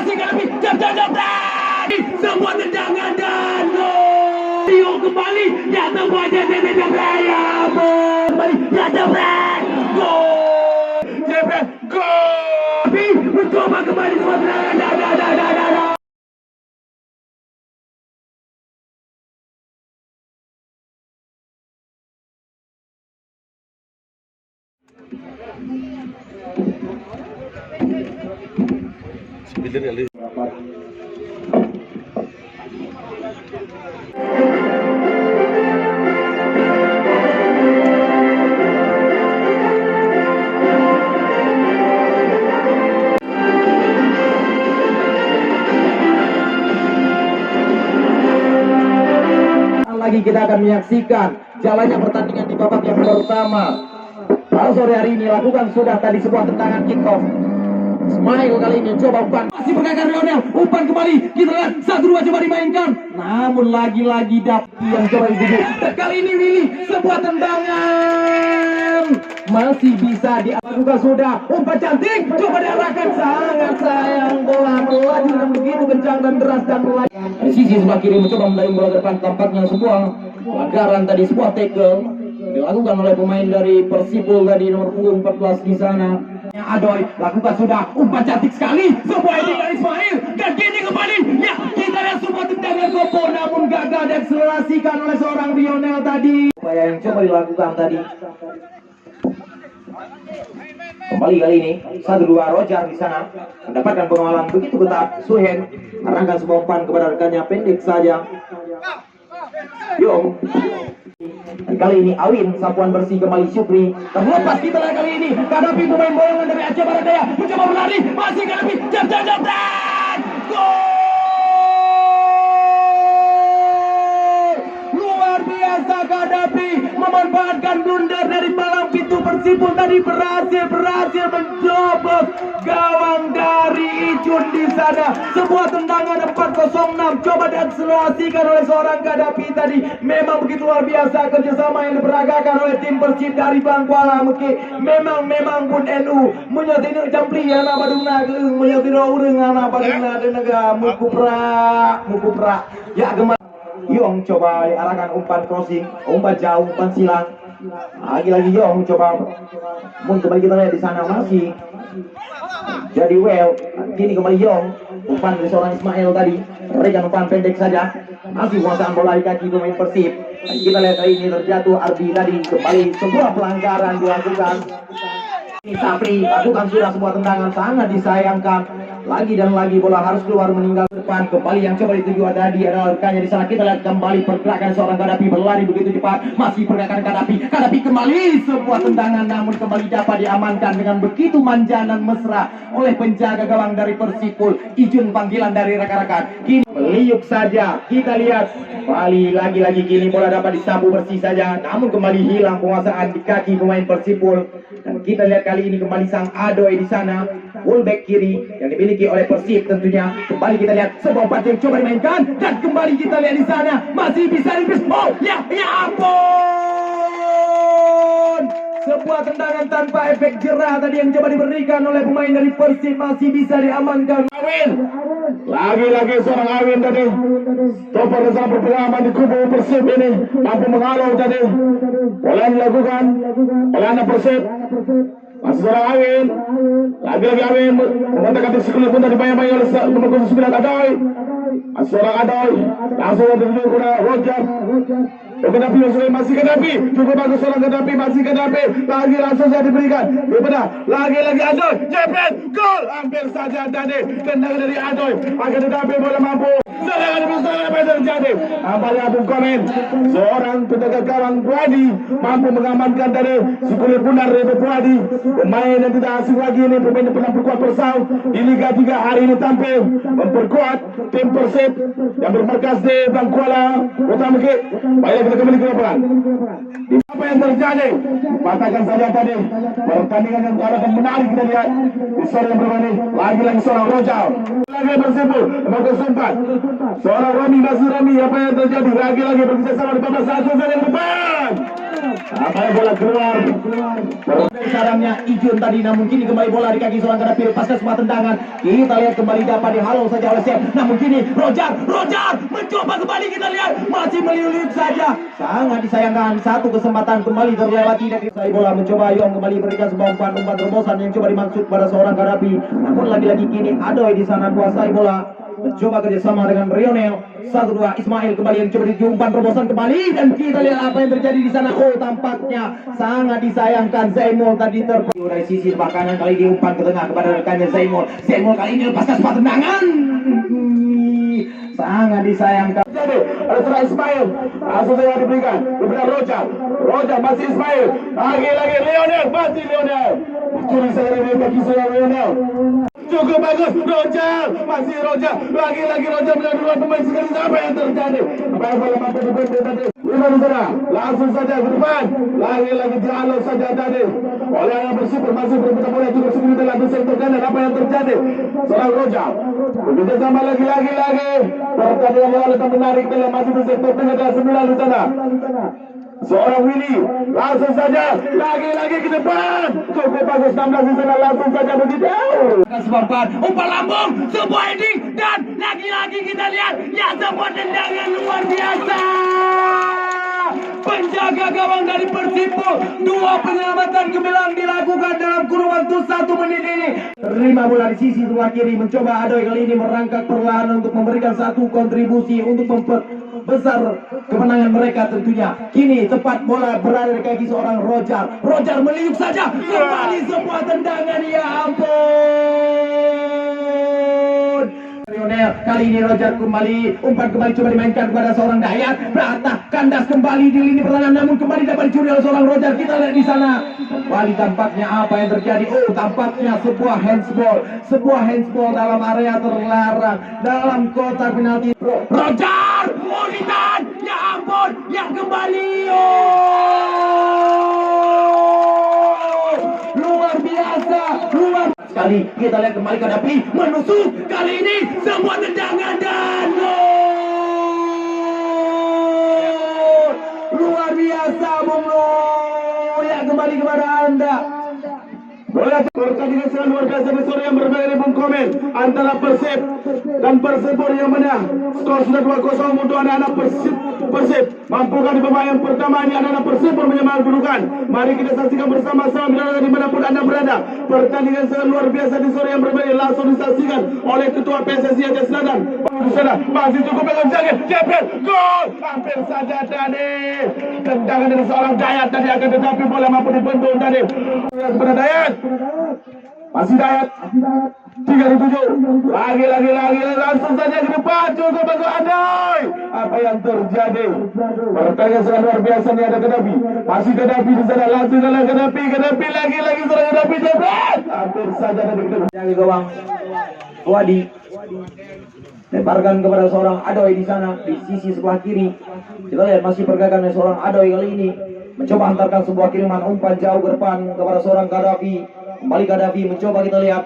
masih lebih jebret, semua tendangan dan gol. Rio kembali, ya semuanya jebret, ya kembali, ya jebret, gol, jebret, gol. Tapi mencoba kembali semua tendangan, lagi kita akan menyaksikan jalannya pertandingan di babak yang pertama. Pada sore hari ini lakukan sudah tadi sebuah tendangan kick off. Ismail kali ini coba umpan, masih bergerak Lionel, umpan kembali, kita lihat 1-2 coba dimainkan, namun lagi-lagi Dapi yang coba dituju. Dan kali ini Willy sebuah tendangan masih bisa dilakukan sudah, umpan cantik coba diarahkan, sangat sayang bola melaju dengan begitu kencang dan deras dan melaju. Di sisi sebelah kiri mencoba mendayung bola ke depan, tampaknya sebuah pelanggaran tadi, sebuah tackle dilakukan oleh pemain dari Persipul tadi nomor punggung 14 di sana. Adoy lakukan sudah, umpan cantik sekali, sebuah ini dari Ismail dan kini kembali, ya kita lihat sebuah tendangan Gopo namun gagal diakselerasikan oleh seorang Lionel tadi. Upaya yang coba dilakukan tadi. Kembali kali ini 1-2 Roger di sana mendapatkan pengawalan begitu ketat. Suhen arahkan sebuah umpan kepada rekannya, pendek saja. Yong. Dan kali ini Awin, sapuan bersih kembali Syukri. Terlepas kita lihat kali ini hadapi pemain borongan dari Aceh Baradaya, mencoba berlari, masih hadapi jebret, gol! Luar biasa Kadapi memanfaatkan blunder dari palang pintu Persipul tadi, berhasil menjoblos gawang dari Ijun di sana. Sebuah tendangan 406 coba diakselerasikan oleh seorang Kadapi tadi. Memang begitu luar biasa kerjasama yang diperagakan oleh tim Persib dari Bangkuala Meki. Memang pun NU menyotina campli anak badungna geung menyotina urang anak badungna denaga mukupra ya gemar. Yong coba diarahkan umpan crossing, umpan jauh, umpan silang. Lagi-lagi Yong coba kembali kita lihat di sana masih jadi well. Kini kembali Yong, umpan dari seorang Ismail tadi, berikan umpan pendek saja, masih penguasaan bola di kaki pemain Persib. Dan kita lihat kali ini terjatuh Ardi tadi, kembali sebuah pelanggaran dilakukan. Ini Sapri lakukan sudah sebuah tendangan, sangat disayangkan. Lagi dan lagi bola harus keluar meninggal depan. Kembali yang coba dituju tadi adalah rekannya di sana. Kita lihat kembali pergerakan seorang Kadapi berlari begitu cepat, masih pergerakan Kadapi kembali sebuah tendangan namun kembali dapat diamankan dengan begitu manja dan mesra oleh penjaga gawang dari Persipul. Ijun panggilan dari rekan-rekan. Kini meliuk saja. Kita lihat kembali lagi-lagi kini bola dapat disapu bersih saja, namun kembali hilang penguasaan di kaki pemain Persipul. Dan kita lihat kali ini kembali sang Adoy di sana, fullback kiri yang dimiliki oleh Persib tentunya. Kembali kita lihat sebuah umpan yang coba dimainkan dan kembali kita lihat di sana masih bisa dipis. Oh ya ampun, sebuah tendangan tanpa efek jerah tadi yang coba diberikan oleh pemain dari Persib masih bisa diamankan. Awin, lagi-lagi seorang Awin tadi, stopper bersama perpengalaman di kubu Persib ini mampu menghalau tadi. Bola dilakukan oleh anak Persib. Masih seorang Awin, lagi-lagi Awin memanfaatkan sekolah pun tadi banyak-banyak oleh nomor 9 Adoy. Masih seorang Adoy, langsung dituju kepada Roger. Kadapi masih Kadapi, cukup bagus seorang Kadapi, masih Kadapi, lagi langsung saja diberikan kepada lagi-lagi Adoy, jebret, gol, hampir saja tadi tendangan dari Adoy, agar Kadapi bola mampu. Serangan apa yang terjadi? Nampaknya Bung Komen, seorang penjaga gawang Puadi mampu mengamankan dari si kulit punar dari Puadi. Pemain yang tidak asing lagi ini, pemain yang pernah berkuat bersama di Liga 3 hari ini tampil memperkuat tim Persib yang bermarkas di Bangkuala Kota Mekik. Baiklah kita kembali ke lapangan. Apa yang terjadi? Katakan saja tadi pertandingan yang akan menarik kita lihat di sore yang berbeda. Lagi-lagi seorang Rojal, lagi Persipul nomor 4, seorang Rami, masih Rami. Apa yang terjadi? Lagi-lagi bekerja sama di 14 saja yang depan. Apa bola keluar. Sarangnya Ijun tadi, namun kini kembali bola di kaki seorang Gaddafi pasca sebuah tendangan. Kita lihat kembali dapat dihalau saja oleh Sep. Namun kini Roger mencoba kembali, kita lihat masih meliuk-liuk saja. Sangat disayangkan, satu kesempatan kembali terlewati dari bola. Mencoba Yong kembali berikan sebuah umpan terobosan yang coba dimaksud pada seorang Gaddafi. Namun lagi-lagi kini Adoy di sana kuasai bola. Mencoba kerjasama dengan Rionel. 1-2 Ismail kembali yang coba diumpan terobosan kembali, dan kita lihat apa yang terjadi di sana. Oh, tampaknya sangat disayangkan Zaimul tadi dari sisi sebelah kanan, kali diumpan ke tengah kepada rekannya Zaimul kali ini lepaskan sebuah tendangan. Sangat disayangkan. Jadi ada seorang Ismail langsung saja diberikan kepada Roger masih Ismail, lagi Lionel, masih Lionel curi saya dari kaki seorang Lionel. Cukup bagus, masih Roger, lagi Roger melakukan pemain sekali. Apa yang terjadi? Apa yang mampu dibantu tadi? Lima di sana, langsung saja ke depan, lagi dialog saja tadi oleh yang bersipur, masih berputar bola cukup segini dalam sektor kanan. Apa yang terjadi? Seorang Roger bekerja sama lagi pertandingan yang akan menarik dalam masih di sektor tengah dan 9 di sana. Seorang Willy langsung saja lagi ke depan, cukup bagus 16 di sana, langsung saja begitu. Umpan lambung, sebuah heading, dan lagi kita lihat ya sebuah tendangan luar biasa. Penjaga gawang dari Persipol, 2 penyelamatan gemilang dilakukan dalam kurun waktu 1 menit ini. Terima bola di sisi sebelah kiri, mencoba Adoy kali ini merangkak perlahan untuk memberikan satu kontribusi untuk memperbesar kemenangan mereka tentunya. Kini tepat bola berada di kaki seorang Roger meliuk saja, kembali sebuah tendangan, ya ampun. Lionel kali ini Roger kembali, umpan kembali coba dimainkan kepada seorang Dayat. Beratah kandas kembali di lini pertahanan, namun kembali dapat dicuri oleh seorang Roger. Kita lihat di sana kembali tampaknya apa yang terjadi. Oh, tampaknya sebuah handsball dalam area terlarang, dalam kotak penalti. Roger Muritan, ya ampun, yang kembali. Luar biasa sekali. Kita lihat kembali Gaddafi menusuk, kali ini sebuah tendangan dan gol. Luar biasa Bung Lo, ya kembali kepada Anda. Bola pertandingan sangat luar biasa di sore yang berbeda Bung Komen antara Persib dan Persipur yang menang. Skor sudah 2-0 untuk anak-anak Persib. Mampukah di babak yang pertama ini anak-anak Persipur menyamakan kedudukan? Mari kita saksikan bersama-sama dimanapun Anda berada. Pertandingan sangat luar biasa di sore yang berbeda langsung disaksikan oleh Ketua PSSI Aceh Selatan. Di sana masih cukup bagus, Jepel, gol! Hampir saja tadi tendangan dari seorang Dayat tadi, akan tetapi bola mampu dibendung tadi. Kepada Dayat, masih Dayat 37, lagi langsung saja ke depan, cukup bagus Adoy. Apa yang terjadi? Pertandingan sangat luar biasa nih, ada Gaddafi, masih Gaddafi di sana, langsung saja Gaddafi lagi seorang Gaddafi jebret. Hampir saja tadi yang gawang Wadi lemparkan kepada seorang Adoy di sana di sisi sebelah kiri. Kita lihat masih pergerakan dari seorang Adoy kali ini, mencoba hantarkan sebuah kiriman umpan jauh ke depan kepada seorang Gaddafi. Kembali Gaddafi mencoba, kita lihat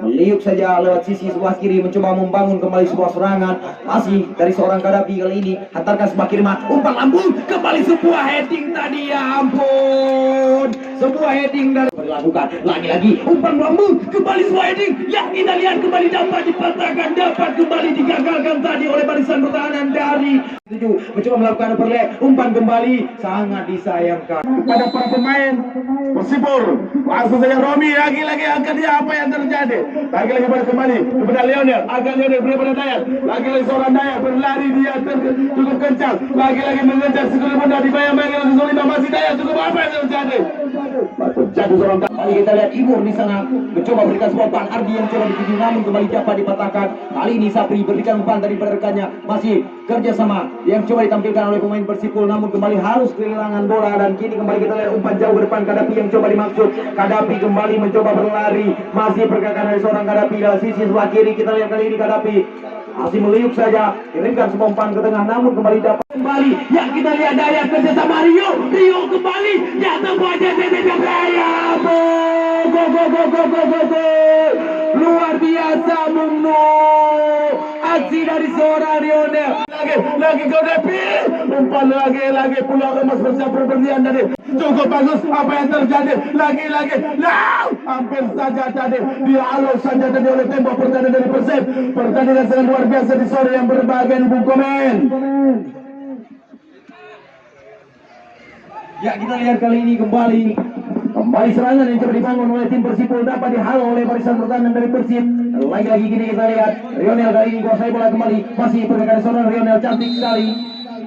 meliuk saja lewat sisi sebelah kiri, mencoba membangun kembali sebuah serangan. Masih dari seorang Gaddafi kali ini, hantarkan sebuah kiriman umpan lambung, kembali sebuah heading tadi, ya ampun. Sebuah heading dari dilakukan lagi umpan lambung, kembali sebuah heading. Ya, kita lihat kembali dapat dipatahkan, dapat kembali digagalkan tadi oleh barisan pertahanan dari mencoba melakukan overlap, umpan kembali, sangat disayangkan kepada para pemain Persipur. Langsung saja Romi lagi akan dia, apa yang terjadi? Lagi pada kembali kepada Lionel, kepada Dayat, lagi seorang Dayat berlari, dia cukup kencang, lagi mengejar sekali mudah, dibayang-bayang oleh Zulima, masih Dayat, cukup apa yang terjadi? Terjadi seorang kali, kita lihat Ibur di sana mencoba berikan sebuah umpan, Ardi yang coba dituju namun kembali dapat dipatahkan. Kali ini Sapri berikan umpan dari rekannya, masih kerjasama yang coba ditampilkan oleh pemain Persipul, namun kembali harus kehilangan bola. Dan kini kembali kita lihat umpan jauh ke depan, Gaddafi yang coba dimaksud. Gaddafi kembali mencoba berlari, masih pergerakan dari seorang Gaddafi dari sisi sebelah kiri. Kita lihat kali ini Gaddafi masih meliuk saja, kirimkan sebuah umpan ke tengah, namun kembali dapat kembali. Ya, kita lihat Dayat kerjasama Rio kembali, ya semuanya go. Luar biasa Bung Nur, aksi dari seorang Lionel. Lagi Gaddafi, umpan lagi pulang emas bersama perberlian dari Cukup bagus apa yang terjadi. Lagi-lagi. Hampir saja tadi dihalau saja tadi oleh tembok pertandingan dari Persib. Pertandingan sangat luar biasa di sore yang berbahagia di Bung Komen. Ya, kita lihat kali ini kembali serangan yang coba dibangun oleh tim Persipol dapat dihalau oleh barisan pertahanan dari Persib. Lagi-lagi gini kita lihat Rionel kali ini kuasai bola kembali, masih pergerakan seorang Rionel cantik sekali.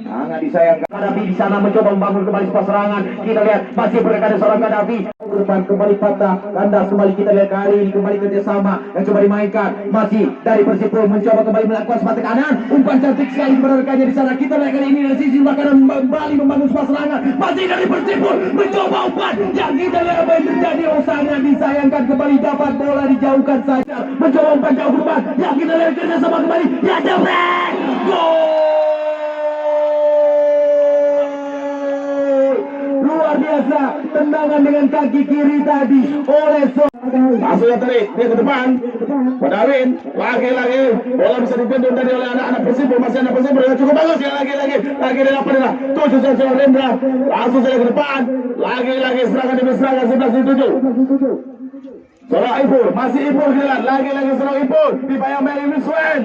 Sangat disayangkan. Kadafi di sana mencoba membangun kembali sebuah serangan. Kita lihat masih pergerakan seorang Kadafi. Depan kembali patah, kandas kembali. Kita lihat kali ini kembali kerjasama yang coba dimainkan. Masih dari Persipol mencoba kembali melakukan sepatu kanan. Umpan cantik sekali kepada rekannya di sana. Kita lihat kali ini dari sisi sebelah kanan kembali membangun sebuah serangan. Masih dari Persipol mencoba umpan. Yang kita lihat apa yang terjadi. Sangat disayangkan kembali dapat bola dijauhkan saja. Mencoba umpan jauh ke depan. Yang kita lihat kerjasama kembali. Ya jebret. Gol. Luar biasa tendangan dengan kaki kiri tadi oleh masuknya tadi dia ke depan Padawin lagi-lagi bola bisa dibendung tadi oleh anak-anak Persipol. Masih anak Persipol yang cukup bagus ya. Lagi dari apa nih 7 saja Rendra langsung saja ke depan lagi serangan demi serangan 11-7 Seorang Ipul, masih Ipul jalan, lagi seorang Ipul dibayang Mary Wiswen.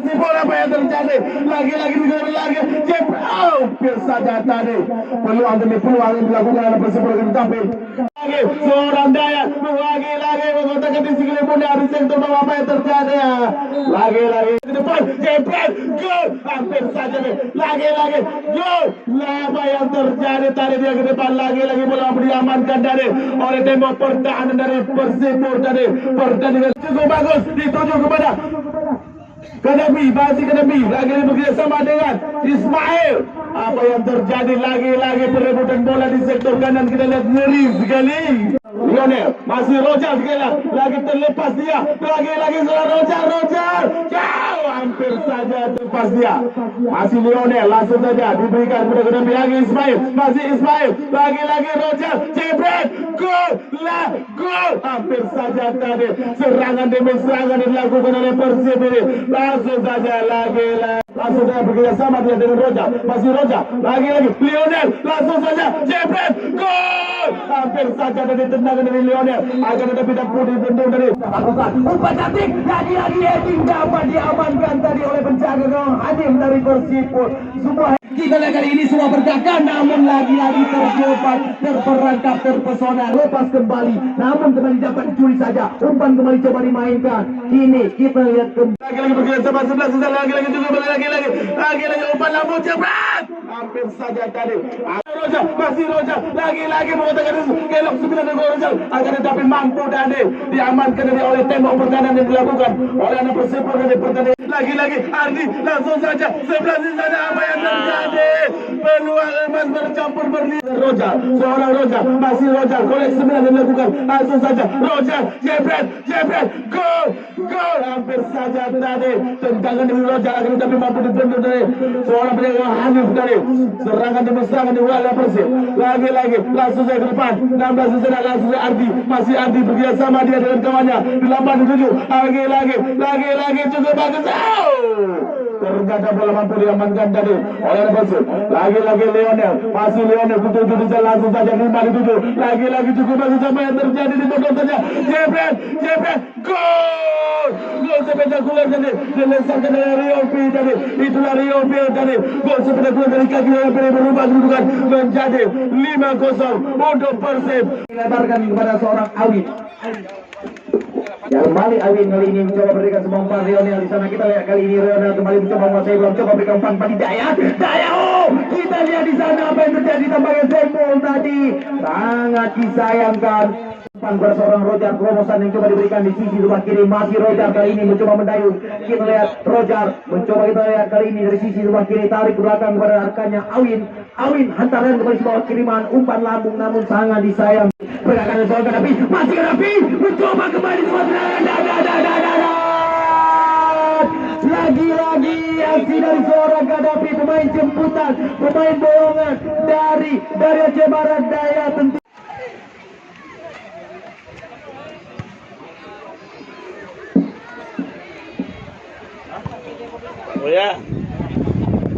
Ipul apa yang terjadi? Lagi hampir saja tadi peluang demi peluang yang dilakukan oleh Persipol tetapi lagi seorang Dayat lagi mengatakan di sini pun dari sektor bawah apa yang terjadi ya. Lagi ke depan jebret gol hampir saja nih. Lagi gol. Apa yang terjadi tadi dia ke depan lagi bola diamankan dari oleh tembok pertahanan dari Persipol tadi. Pertandingan cukup bagus dituju kepada Kadafi, lagi bekerja sama dengan Ismail. Apa yang terjadi lagi perebutan bola di sektor kanan. Kita lihat ngeri sekali. Lionel, masih Roger lagi terlepas dia. Lagi seorang Roger. Jauh hampir saja terlepas dia. Masih Lionel, langsung saja diberikan kepada Kadafi lagi Ismail. Masih Ismail, lagi Roger. Jebret, gol. Hampir saja tadi serangan demi serangan dilakukan oleh Persib ini. Langsung saja langsung saja bekerja sama dia dengan Roger. Masih Roger, lagi Lionel, langsung saja jebret, gol. Hampir saja dari tendangan dari Lionel, akan tetapi dapat dibendung dari umpan cantik. Lagi heading dapat diamankan tadi oleh penjaga gawang Hadim dari Persipol. Semua kita lihat kali ini semua berjaga, namun lagi terperangkap terpesona, lepas kembali, namun kembali dapat dicuri saja. Umpan kembali coba dimainkan. Ini kita lihat kembali lagi bekerja sama 11 lagi juga lagi umpan lambung jebret. Hampir saja tadi Roger, masih Roger, lagi mengatakan kelok 9 gol Roger, akan tetapi mampu tadi diamankan dari oleh tembok pertahanan yang dilakukan oleh anak Persipol dari pertandingan. Lagi Ardi langsung saja 11 di sana. Apa yang terjadi? Peluang emas bercampur berlian. Roger, seorang Roger, masih Roger, koleksi 9 yang dilakukan. Langsung saja Roger, jebret, gol. Hampir saja tadi tendangan dari Roger, akan tetapi mampu dibendung dari seorang penjaga Hanif tadi. Serangan demi serangan di wilayah Persib. Lagi langsung saja ke depan 16 di sana, langsung saja Ardi, masih Ardi bekerja sama dia dengan kawannya di 87. Lagi cukup bagus. Ternyata bola mampu diamankan tadi oleh Persib. Lagi Lionel, masih Lionel kutu di jalan, langsung saja 5-7. Lagi cukup bagus. Apa yang terjadi di bawah saja jebret, gol spektakuler tadi dilengsarkan dari Rio P tadi. Itulah Rio P tadi, gol spektakuler dari kaki Rio P berubah kedudukan menjadi 5-0 untuk Persib. Dilebarkan kepada seorang Awin. Yang kembali Awin kali ini mencoba berikan semua umpan Rionel di sana. Kita lihat kali ini Rionel kembali mencoba menguasai bola, mencoba berikan umpan pada Dayat. Kita lihat di sana apa yang terjadi tampaknya Zembol tadi. Sangat disayangkan. Umpan kepada seorang Roger, terobosan yang coba diberikan di sisi sebelah kiri. Masih Roger kali ini mencoba mendayung. Kita lihat Roger mencoba, kita lihat kali ini dari sisi sebelah kiri, tarik ke belakang kepada rekannya Awin hantaran kembali sebuah kiriman umpan lambung, namun sangat disayang. Pergerakan seorang Kadafi, masih Kadafi mencoba kembali sebuah lagi aksi dari seorang Kadafi, pemain jemputan, pemain bohongan dari Aceh Barat Daya. Tentu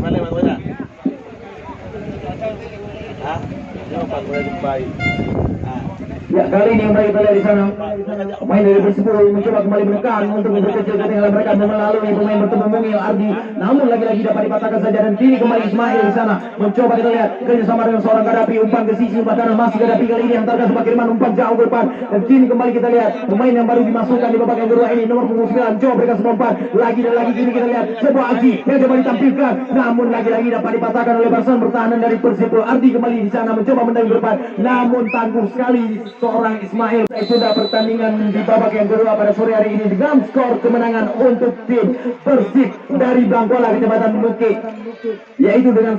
Mana Mas Boya? Hah? Ya, kali ini kembali kita lihat di sana pemain dari Persipol mencoba kembali menekan untuk memperkecil ketinggalan mereka melalui pemain bertemu Mungil Ardi, namun lagi-lagi dapat dipatahkan saja dan kini kembali Ismail di sana mencoba kita lihat kerjasama dengan seorang Gaddafi, umpan ke sisi umpan kanan masih Gaddafi kali ini yang terkena sebagai kiriman umpan jauh ke depan dan kini kembali kita lihat pemain yang baru dimasukkan di babak yang kedua ini nomor punggung 9 coba berikan sebuah umpan lagi dan lagi kini kita lihat sebuah aksi yang coba ditampilkan namun lagi-lagi dapat dipatahkan oleh barisan pertahanan dari Persipol. Ardi kembali di sana mencoba mendang ke depan namun tangguh sekali seorang Ismail. Sudah pertandingan di babak yang kedua pada sore hari ini dengan skor kemenangan untuk tim Persib dari Bangkola Kecamatan Bukit yaitu dengan